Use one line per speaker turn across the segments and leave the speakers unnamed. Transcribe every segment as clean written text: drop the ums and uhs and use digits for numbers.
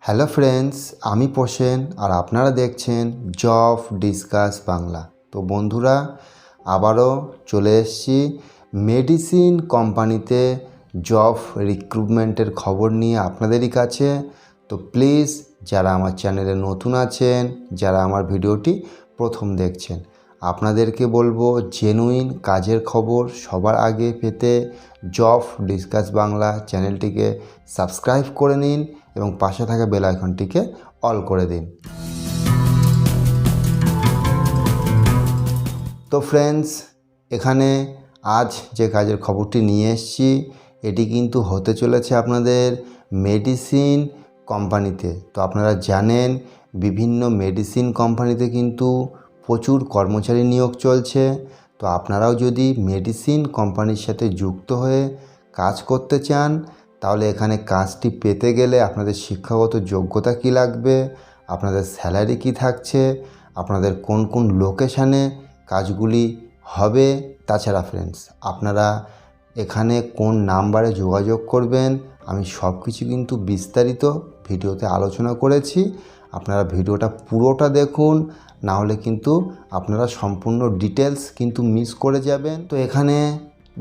Hello friends, আমি পোষেন আর আপনারা দেখছেন জব ডিসকাস বাংলা। তো বন্ধুরা, আবারও চলে এসেছি মেডিসিন কোম্পানিতে জব রিক্রুটমেন্টের খবর নিয়ে আপনাদেরই কাছে। তো প্লিজ যারা আমার চ্যানেলে নতুন আছেন, যারা আমার ভিডিওটি প্রথম দেখছেন, আপনাদেরকে বলবো জেনুইন কাজের খবর সবার আগে পেতে জব ডিসকাস বাংলা চ্যানেলটিকে সাবস্ক্রাইব করে নিন এবং পাশে থাকা বেল আইকনটিকে অল করে দিন। তো ফ্রেন্ডস, এখানে আজ যে কাজের খবরটি নিয়ে এসেছি এটি কিন্তু হতে চলেছে আপনাদের মেডিসিন কোম্পানিতে। তো আপনারা জানেন বিভিন্ন মেডিসিন কোম্পানিতে কিন্তু প্রচুর কর্মচারী নিয়োগ চলছে। তো আপনারাও যদি মেডিসিন কোম্পানির সাথে যুক্ত হয়ে কাজ করতে চান, তাহলে এখানে কাজটি পেতে গেলে আপনাদের শিক্ষাগত যোগ্যতা কী লাগবে, আপনাদের স্যালারি কী থাকছে, আপনাদের কোন কোন লোকেশানে কাজগুলি হবে, তাছাড়া ফ্রেন্ডস আপনারা এখানে কোন নাম্বারে যোগাযোগ করবেন, আমি সব কিছু কিন্তু বিস্তারিত ভিডিওতে আলোচনা করেছি। আপনারা ভিডিওটা পুরোটা দেখুন, না হলে কিন্তু আপনারা সম্পূর্ণ ডিটেলস কিন্তু মিস করে যাবেন। তো এখানে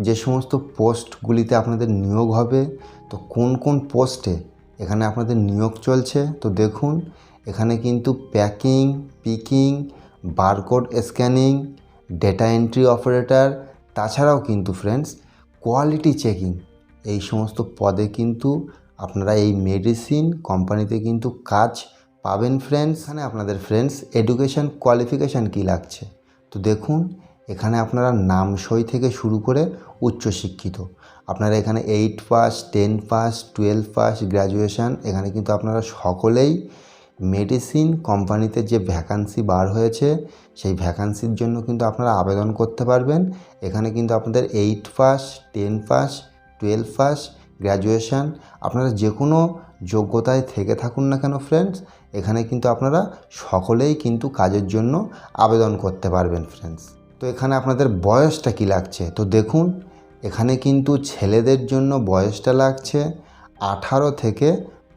যে সমস্ত পোস্টগুলিতে আপনাদের নিয়োগ হবে, তো কোন কোন পোস্টে এখানে আপনাদের নিয়োগ চলছে, তো দেখুন এখানে কিন্তু packing, picking, barcode scanning, data entry operator, তাছাড়াও কিন্তু ফ্রেন্ডস কোয়ালিটি চেকিং, এই সমস্ত পদে কিন্তু আপনারা এই মেডিসিন কোম্পানিতে কিন্তু কাজ পাবেন ফ্রেন্ডস। এখানে আপনাদের ফ্রেন্ডস এডুকেশান কোয়ালিফিকেশান কী লাগছে, তো দেখুন এখানে আপনারা নামসই থেকে শুরু করে উচ্চশিক্ষিত, আপনারা এখানে 8 পাস, 10 পাস, 12 পাস, গ্র্যাজুয়েশান, এখানে কিন্তু আপনারা সকলেই মেডিসিন কোম্পানিতে যে ভ্যাকান্সি বার হয়েছে সেই ভ্যাকান্সির জন্য কিন্তু আপনারা আবেদন করতে পারবেন। এখানে কিন্তু আপনাদের 8 পাস, 10 পাস, 12 পাস, গ্র্যাজুয়েশান, আপনারা যে কোনো যোগ্যতায় থেকে থাকুন না কেন ফ্রেন্ডস, এখানে কিন্তু আপনারা সকলেই কিন্তু কাজের জন্য আবেদন করতে পারবেন ফ্রেন্ডস। তো এখানে আপনাদের বয়সটা কী লাগছে, তো দেখুন এখানে কিন্তু ছেলেদের জন্য বয়সটা লাগছে 18 থেকে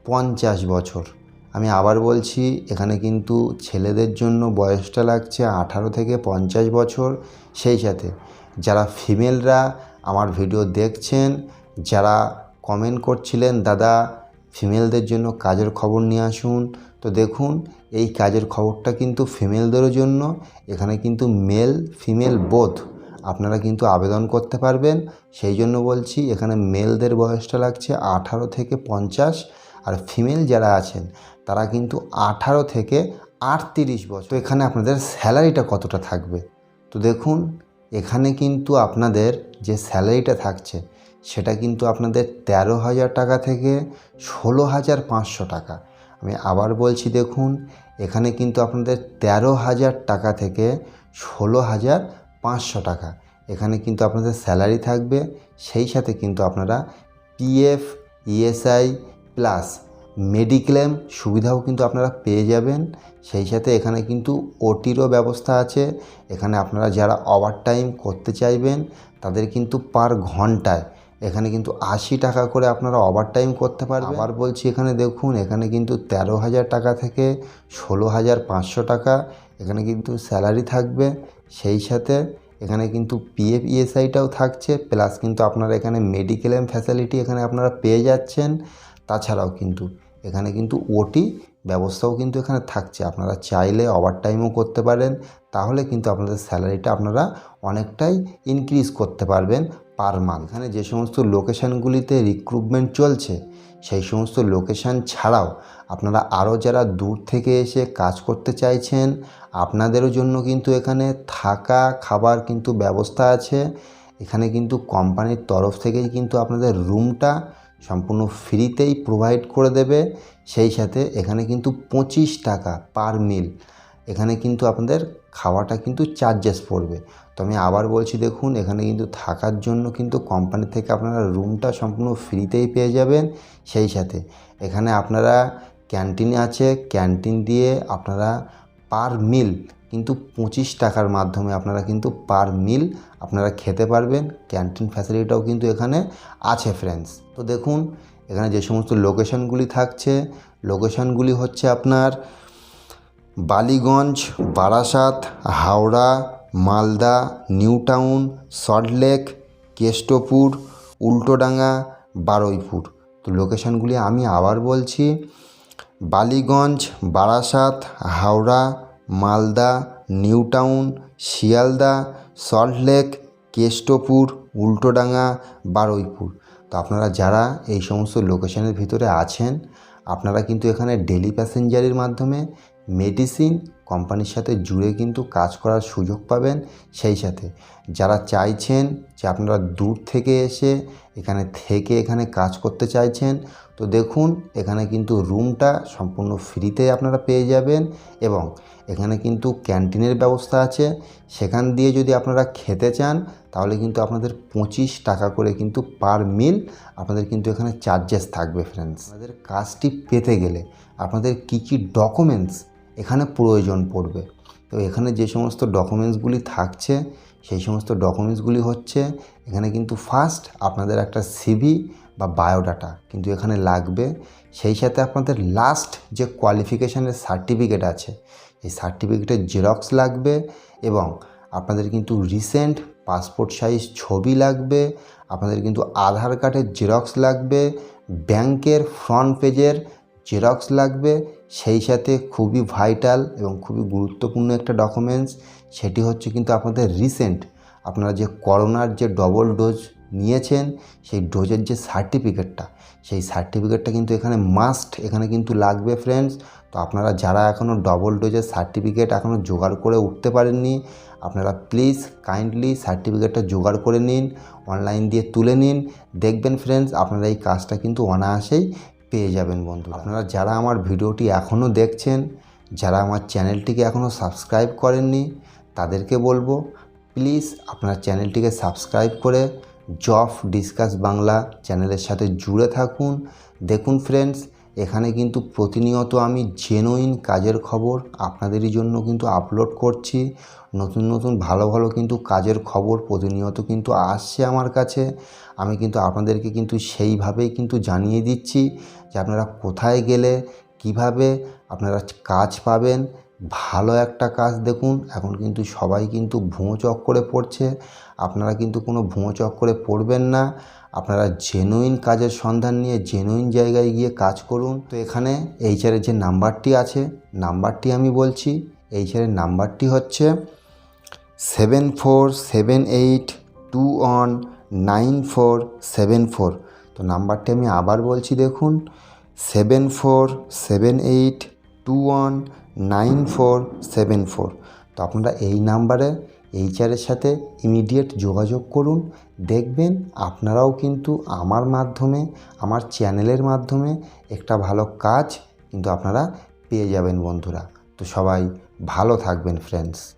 50 বছর। আমি আবার বলছি, এখানে কিন্তু ছেলেদের জন্য বয়সটা লাগছে 18 থেকে 50 বছর। সেই সাথে যারা ফিমেলরা আমার ভিডিও দেখছেন, যারা কমেন্ট করছিলেন দাদা ফিমেলদের জন্য কাজের খবর নিয়ে আসুন, তো দেখুন এই কাজের খবরটা কিন্তু ফিমেলদেরও জন্য। এখানে কিন্তু মেল ফিমেল বোথ আপনারা কিন্তু আবেদন করতে পারবেন। সেই জন্য বলছি এখানে মেলদের বয়সটা লাগছে 18 থেকে 50, আর ফিমেল যারা আছেন তারা কিন্তু 18 থেকে 38 বছর। তো এখানে আপনাদের স্যালারিটা কতটা থাকবে, তো দেখুন এখানে কিন্তু আপনাদের যে স্যালারিটা থাকছে সেটা কিন্তু আপনাদের 13,000 টাকা থেকে 16,500 টাকা। আমি আবার বলছি, দেখুন এখানে কিন্তু আপনাদের 13,000 টাকা থেকে 16,500 টাকা এখানে কিন্তু আপনাদের স্যালারি থাকবে। সেই সাথে কিন্তু আপনারা পিএফ, ইএসআই প্লাস মেডিক্লেম সুবিধাও কিন্তু আপনারা পেয়ে যাবেন। সেই সাথে এখানে কিন্তু ওটিরও ব্যবস্থা আছে। এখানে আপনারা যারা ওভারটাইম করতে চাইবেন তাদের কিন্তু পার ঘন্টায় এখানে কিন্তু 80 টাকা করে আপনারা ওভারটাইম করতে পারবেন। আবার বলছি, এখানে দেখুন এখানে কিন্তু 13,000 টাকা থেকে 16,500 টাকা এখানে কিন্তু স্যালারি থাকবে। সেই সাথে এখানে কিন্তু পিএফ, ইএসআইটাও থাকছে, প্লাস কিন্তু আপনারা এখানে মেডিক্লেম ফ্যাসিলিটি এখানে আপনারা পেয়ে যাচ্ছেন। তাছাড়াও কিন্তু এখানে কিন্তু ওটি ব্যবস্থাও কিন্তু এখানে থাকছে, আপনারা চাইলে ওভারটাইমও করতে পারেন, তাহলে কিন্তু আপনাদের স্যালারিটা আপনারা অনেকটাই ইনক্রিজ করতে পারবেন পার মান্থ। এখানে যে সমস্ত লোকেশানগুলিতে রিক্রুটমেন্ট চলছে সেই সমস্ত লোকেশান ছাড়াও আপনারা আরও যারা দূর থেকে এসে কাজ করতে চাইছেন আপনাদেরও জন্য কিন্তু এখানে থাকা খাবার কিন্তু ব্যবস্থা আছে। এখানে কিন্তু কোম্পানির তরফ থেকেই কিন্তু আপনাদের রুমটা সম্পূর্ণ ফ্রিতেই প্রোভাইড করে দেবে। সেই সাথে এখানে কিন্তু 25 টাকা পার মিল এখানে কিন্তু আপনাদের খাওয়াটা কিন্তু চার্জেস পড়বে। তো আমি আবার বলছি, দেখুন এখানে কিন্তু থাকার জন্য কিন্তু কোম্পানি থেকে আপনারা রুমটা সম্পূর্ণ ফ্রিতেই পেয়ে যাবেন। সেই সাথে এখানে আপনারা ক্যান্টিন আছে, ক্যান্টিন দিয়ে আপনারা পার মিল কিন্তু 25 টাকার মাধ্যমে আপনারা কিন্তু পার মিল আপনারা খেতে পারবেন। ক্যান্টিন ফ্যাসিলিটিটাও কিন্তু এখানে আছে ফ্রেন্ডস। তো দেখুন এখানে যে সমস্ত লোকেশানগুলি থাকছে, লোকেশানগুলি হচ্ছে আপনার বালিগঞ্জ, বারাসাত, হাওড়া, মালদা, নিউ টাউন, সল্টলেক, কেষ্টপুর, উল্টোডাঙ্গা, বারুইপুর। তো লোকেশানগুলি আমি আবার বলছি, বালিগঞ্জ, বারাসাত, হাওড়া, মালদা, নিউ টাউন, শিয়ালদা, সল্টলেক, কেষ্টপুর, উল্টোডাঙ্গা, বারুইপুর। তো আপনারা যারা এই সমস্ত লোকেশানের ভিতরে আছেন, আপনারা কিন্তু এখানে ডেলি প্যাসেঞ্জারের মাধ্যমে মেডিসিন কোম্পানির সাথে জুড়ে কিন্তু কাজ করার সুযোগ পাবেন। সেই সাথে যারা চাইছেন যে আপনারা দূর থেকে এসে এখানে কাজ করতে চাইছেন, তো দেখুন এখানে কিন্তু রুমটা সম্পূর্ণ ফ্রিতে আপনারা পেয়ে যাবেন এবং এখানে কিন্তু ক্যান্টিনের ব্যবস্থা আছে। সেখান দিয়ে যদি আপনারা খেতে চান তাহলে কিন্তু আপনাদের 25 টাকা করে কিন্তু পার মিল আপনাদের কিন্তু এখানে চার্জেস থাকবে। ফ্রেন্ডস, আপনাদের কাজটি পেতে গেলে আপনাদের কী কী ডকুমেন্টস এখানে প্রয়োজন পড়বে, তো এখানে যে সমস্ত ডকুমেন্টসগুলি থাকছে সেই সমস্ত ডকুমেন্টসগুলি হচ্ছে, এখানে কিন্তু ফার্স্ট আপনাদের একটা সিভি বা বায়োডাটা কিন্তু এখানে লাগবে। সেই সাথে আপনাদের লাস্ট যে কোয়ালিফিকেশানের সার্টিফিকেট আছে এই সার্টিফিকেটের জেরক্স লাগবে এবং আপনাদের কিন্তু রিসেন্ট পাসপোর্ট সাইজ ছবি লাগবে, আপনাদের কিন্তু আধার কার্ডের জেরক্স লাগবে, ব্যাংকের ফ্রন্ট পেজের জেরক্স লাগবে। সেই সাথে খুবই ভাইটাল এবং খুবই গুরুত্বপূর্ণ একটা ডকুমেন্টস, সেটি হচ্ছে কিন্তু আপনাদের রিসেন্ট আপনারা যে করোনার যে ডবল ডোজ নিয়েছেন সেই ডোজের যে সার্টিফিকেটটা, সেই সার্টিফিকেটটা কিন্তু এখানে মাস্ট এখানে কিন্তু লাগবে। ফ্রেন্ডস, তো আপনারা যারা এখনও ডবল ডোজের সার্টিফিকেট এখনও জোগাড় করে উঠতে পারেননি, আপনারা প্লিজ কাইন্ডলি সার্টিফিকেটটা জোগাড় করে নিন, অনলাইন দিয়ে তুলে নিন। দেখবেন ফ্রেন্ডস আপনারা এই কাজটা কিন্তু অনায়াসেই পেয়ে যাবেন। বন্ধু, আপনারা যারা আমার ভিডিওটি এখনও দেখছেন, যারা আমার চ্যানেলটিকে এখনও সাবস্ক্রাইব করেননি, তাদেরকে বলবো প্লিজ আপনার চ্যানেলটিকে সাবস্ক্রাইব করে জব ডিসকাস বাংলা চ্যানেলের সাথে জুড়ে থাকুন। দেখুন ফ্রেন্ডস, এখানে কিন্তু প্রতিনিয়ত আমি জেনুইন কাজের খবর আপনাদেরই জন্য কিন্তু আপলোড করছি। নতুন নতুন ভালো ভালো কিন্তু কাজের খবর প্রতিনিয়ত কিন্তু আসছে আমার কাছে। আমি কিন্তু আপনাদেরকে কিন্তু সেইভাবেই কিন্তু জানিয়ে দিচ্ছি যে আপনারা কোথায় গেলে কিভাবে আপনারা কাজ পাবেন। ভালো একটা কাজ দেখুন, এখন কিন্তু সবাই কিন্তু ভুয়ো চক্করে পড়ছে, আপনারা কিন্তু কোনো ভুয়ো চক্করে পড়বেন না। আপনারা জেনুইন কাজের সন্ধান নিয়ে জেনুইন জায়গায় গিয়ে কাজ করুন। তো এখানে এইচআরের যে নাম্বারটি আছে, নাম্বারটি আমি বলছি, এইচআরের নাম্বারটি হচ্ছে 7478219474। তো নাম্বারটি আমি আবার বলছি, দেখুন 7478219474। তো আপনারা এই নাম্বারে এইচআরের সাথে ইমিডিয়েট যোগাযোগ করুন। দেখবেন আপনারাও কিন্তু আমার মাধ্যমে, আমার চ্যানেলের মাধ্যমে একটা ভালো কাজ কিন্তু আপনারা পেয়ে যাবেন বন্ধুরা। তো সবাই ভালো থাকবেন ফ্রেন্ডস।